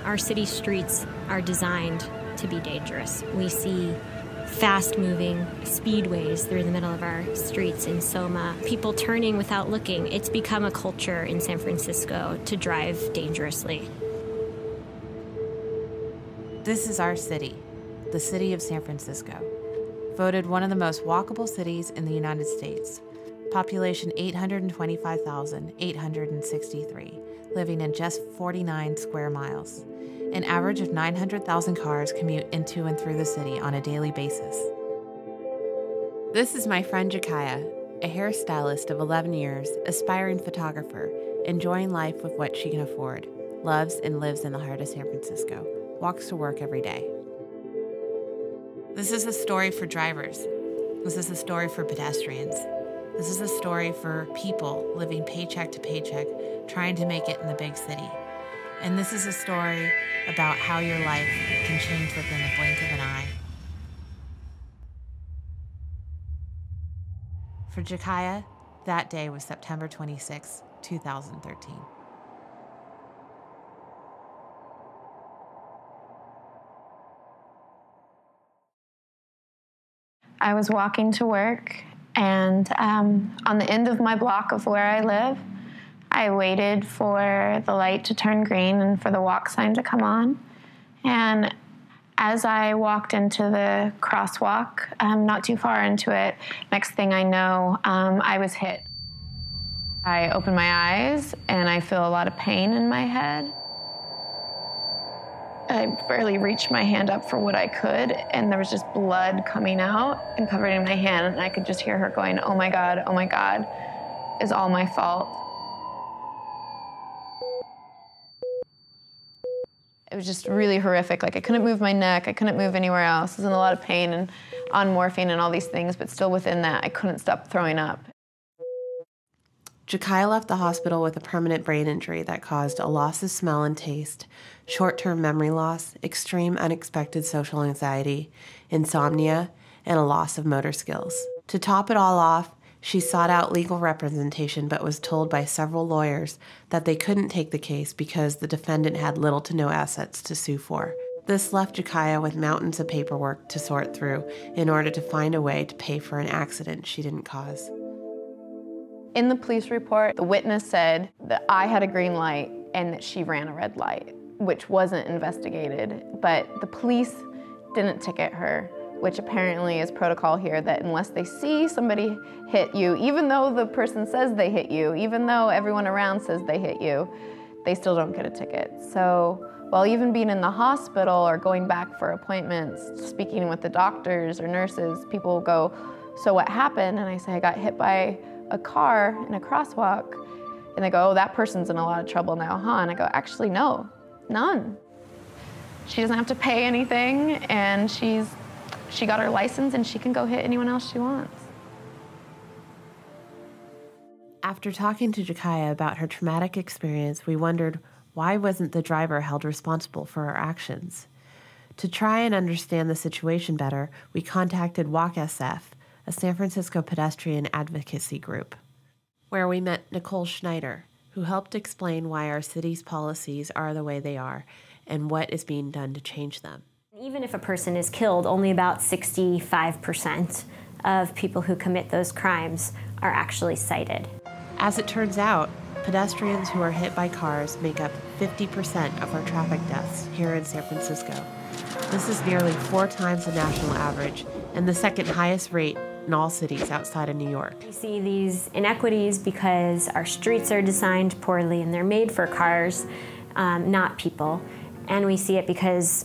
Our city streets are designed to be dangerous. We see fast-moving speedways through the middle of our streets in Soma, people turning without looking. It's become a culture in San Francisco to drive dangerously. This is our city, the city of San Francisco. Voted one of the most walkable cities in the United States. Population 825,863, living in just 49 square miles. An average of 900,000 cars commute into and through the city on a daily basis. This is my friend Jikaiah, a hairstylist of 11 years, aspiring photographer, enjoying life with what she can afford, loves and lives in the heart of San Francisco, walks to work every day. This is a story for drivers. This is a story for pedestrians. This is a story for people living paycheck to paycheck, trying to make it in the big city. And this is a story about how your life can change within the blink of an eye. For Jikaiah, that day was September 26, 2013. I was walking to work, and on the end of my block of where I live, I waited for the light to turn green and for the walk sign to come on. And as I walked into the crosswalk, not too far into it, next thing I know, I was hit. I open my eyes and I feel a lot of pain in my head. I barely reached my hand up for what I could, and there was just blood coming out and covering my hand, and I could just hear her going, oh my God, it's all my fault. It was just really horrific. Like, I couldn't move my neck, I couldn't move anywhere else. I was in a lot of pain and on morphine and all these things, but still within that, I couldn't stop throwing up. Jikaiah left the hospital with a permanent brain injury that caused a loss of smell and taste, short-term memory loss, extreme unexpected social anxiety, insomnia, and a loss of motor skills. To top it all off, she sought out legal representation but was told by several lawyers that they couldn't take the case because the defendant had little to no assets to sue for. This left Jikaiah with mountains of paperwork to sort through in order to find a way to pay for an accident she didn't cause. In the police report, the witness said that I had a green light and that she ran a red light, which wasn't investigated, but the police didn't ticket her, which apparently is protocol here, that unless they see somebody hit you, even though the person says they hit you, even though everyone around says they hit you, they still don't get a ticket. So while even being in the hospital or going back for appointments, speaking with the doctors or nurses, people will go, so what happened? And I say, I got hit by a car in a crosswalk. And they go, oh, that person's in a lot of trouble now, huh? And I go, actually, no, none. She doesn't have to pay anything, and she got her license, and she can go hit anyone else she wants. After talking to Jikaiah about her traumatic experience, we wondered, why wasn't the driver held responsible for her actions? To try and understand the situation better, we contacted Walk SF, a San Francisco pedestrian advocacy group, where we met Nicole Schneider, who helped explain why our city's policies are the way they are and what is being done to change them. Even if a person is killed, only about 65% of people who commit those crimes are actually cited. As it turns out, pedestrians who are hit by cars make up 50% of our traffic deaths here in San Francisco. This is nearly 4 times the national average and the second highest rate in all cities outside of New York. We see these inequities because our streets are designed poorly and they're made for cars, not people. And we see it because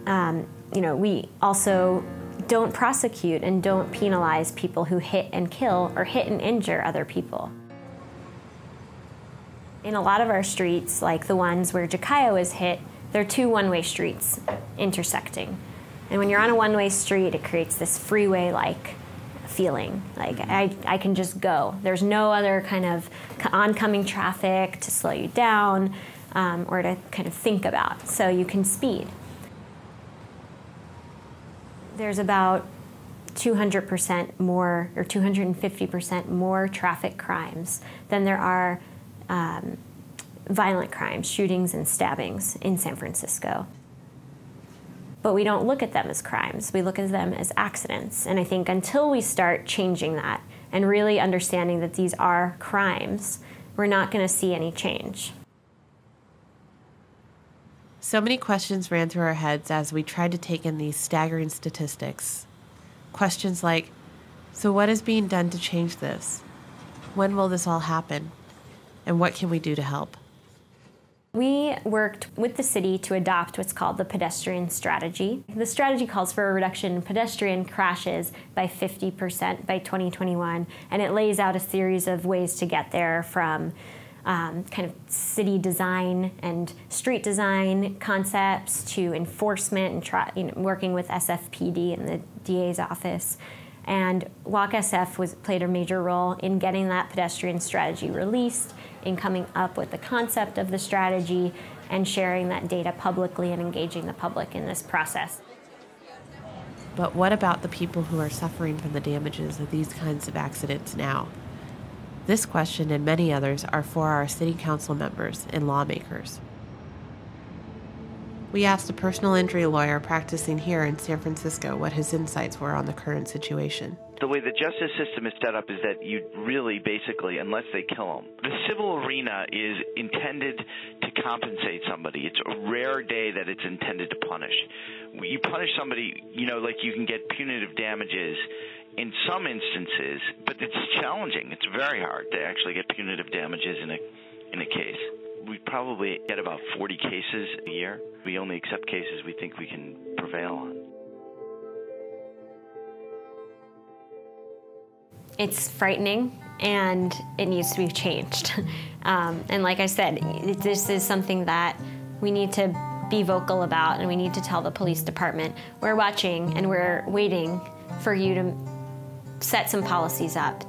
we also don't prosecute and don't penalize people who hit and kill or hit and injure other people. In a lot of our streets, like the ones where Jikaiah was hit, there are 2 one-way streets intersecting. And when you're on a one-way street, it creates this freeway-like feeling, like I can just go. There's no other kind of oncoming traffic to slow you down or to kind of think about, so you can speed. There's about 200% more or 250% more traffic crimes than there are violent crimes, shootings and stabbings in San Francisco. But we don't look at them as crimes. We look at them as accidents. And I think until we start changing that and really understanding that these are crimes, we're not going to see any change. So many questions ran through our heads as we tried to take in these staggering statistics. Questions like, so what is being done to change this? When will this all happen? And what can we do to help? We worked with the city to adopt what's called the pedestrian strategy. The strategy calls for a reduction in pedestrian crashes by 50% by 2021, and it lays out a series of ways to get there, from kind of city design and street design concepts to enforcement and working with SFPD and the DA's office. And Walk SF played a major role in getting that pedestrian strategy released, in coming up with the concept of the strategy, and sharing that data publicly and engaging the public in this process. But what about the people who are suffering from the damages of these kinds of accidents now? This question and many others are for our city council members and lawmakers. We asked a personal injury lawyer practicing here in San Francisco what his insights were on the current situation. The way the justice system is set up is that you really basically, unless they kill them, the civil arena is intended to compensate somebody. It's a rare day that it's intended to punish. You punish somebody, like you can get punitive damages in some instances, but it's challenging. It's very hard to actually get punitive damages in a case. We probably get about 40 cases a year. We only accept cases we think we can prevail on. It's frightening, and it needs to be changed. And like I said, this is something that we need to be vocal about, and we need to tell the police department, we're watching and we're waiting for you to set some policies up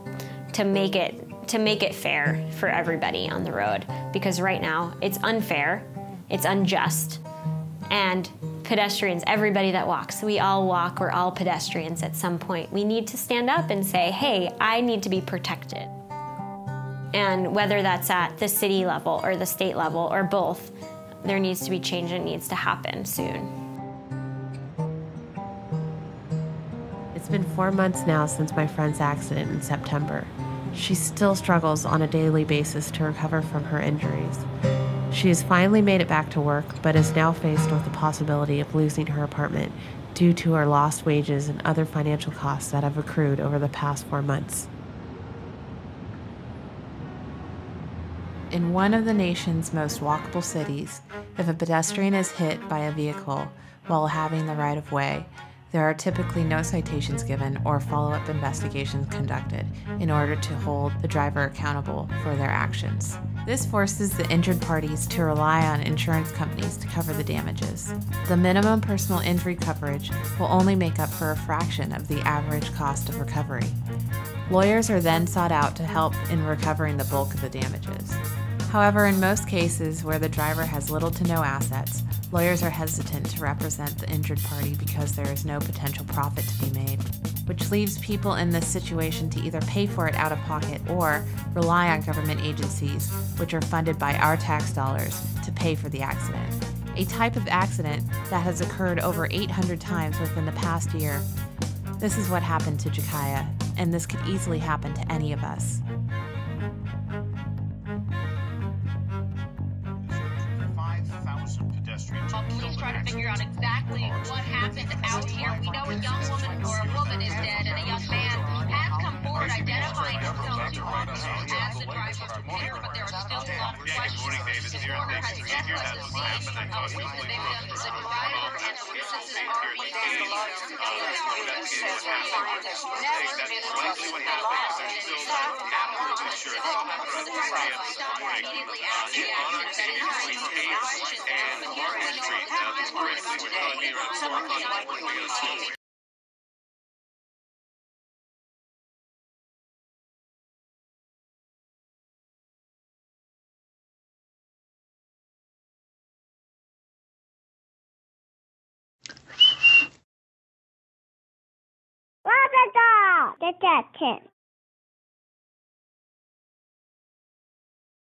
to make it fair for everybody on the road. Because right now, it's unfair, it's unjust, and pedestrians, everybody that walks, we all walk, we're all pedestrians at some point. We need to stand up and say, hey, I need to be protected. And whether that's at the city level or the state level or both, there needs to be change, and it needs to happen soon. It's been 4 months now since my friend's accident in September. She still struggles on a daily basis to recover from her injuries. She has finally made it back to work, but is now faced with the possibility of losing her apartment due to her lost wages and other financial costs that have accrued over the past 4 months. In one of the nation's most walkable cities, if a pedestrian is hit by a vehicle while having the right-of-way, there are typically no citations given or follow-up investigations conducted in order to hold the driver accountable for their actions. This forces the injured parties to rely on insurance companies to cover the damages. The minimum personal injury coverage will only make up for a fraction of the average cost of recovery. Lawyers are then sought out to help in recovering the bulk of the damages. However, in most cases where the driver has little to no assets, lawyers are hesitant to represent the injured party because there is no potential profit to be made, which leaves people in this situation to either pay for it out of pocket or rely on government agencies, which are funded by our tax dollars, to pay for the accident. A type of accident that has occurred over 800 times within the past year. This is what happened to Jikaiah, and this could easily happen to any of us. Police try to figure out exactly what happened out here. We know a young woman or a woman is dead, and a young man has come forward identifying himself to officers as the driver's repair, but there are still a lot of questions. His order has just left the scene with the victim, the driver, and the witnesses are immediately after the accident. Get that tip.